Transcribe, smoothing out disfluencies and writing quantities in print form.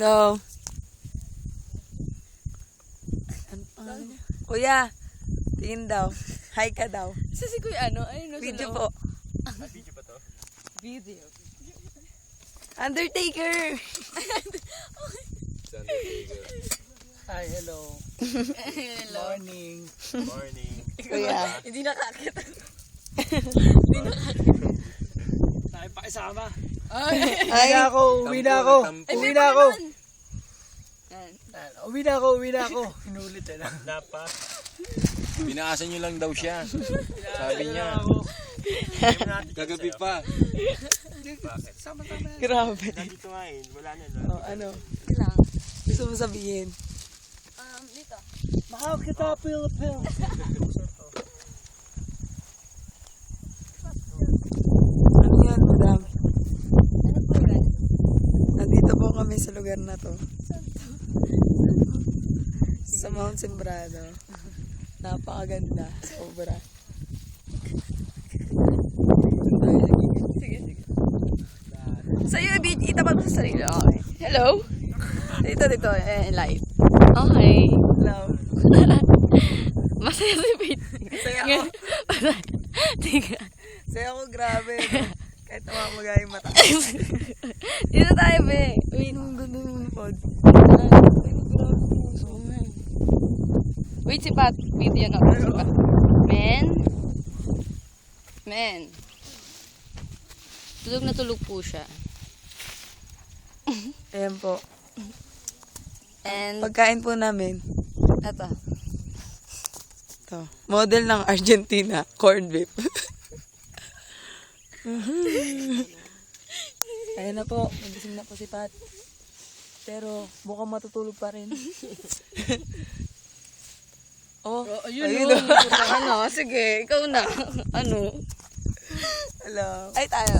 Daw. Ano pangalan niya? Kuya, tingin daw. Hi ka daw. Isa si Kuya ano? Ayun, Video po. Video pa to? Video. Undertaker! Hi, hello. Hello. Morning. Morning. Kuya. Hindi nakakita. Tayo pa isama. Ay. Ay, Uwi na ako. Uwi na ako. Yan. Uwi na ako. Inulit na lang. Napa. Pinaasan nyo lang daw siya. Sabi niya. Kagabi pa. Sama-sama. grabe. Nandito nga eh. Wala na. Oh, ano? Ito lang. Gusto mo sabihin? Dito. Mahal kita, Philippines. Ano yan, madam? Ano po yan? Nandito po kami sa lugar na to. Sa Mount Sembrado. Napakaganda. Sobra. Sige, sige. Sa'yo, itapat mo sa sarili. Okay. Hello? Dito, live. Okay. Hello. Masaya si Pete. Saya ako. Tingnan. Saya ako, grabe. No? Kahit namamaga yung mata. Dito tayo, be. Wait. Ang ganda yung pod. Wait, si Pat. Video na. Si Pat. Men. Tulog na tulog po siya. Ayan po. And, Pagkain po namin. eto. Ito. Model ng Argentina. Corned beef. Ayan na po. Nagising na po si Pat. Pero mukhang matutulog pa rin. Oh, Ayun, ano. Sige, ikaw na. Ano? Hello. Ay, tayo.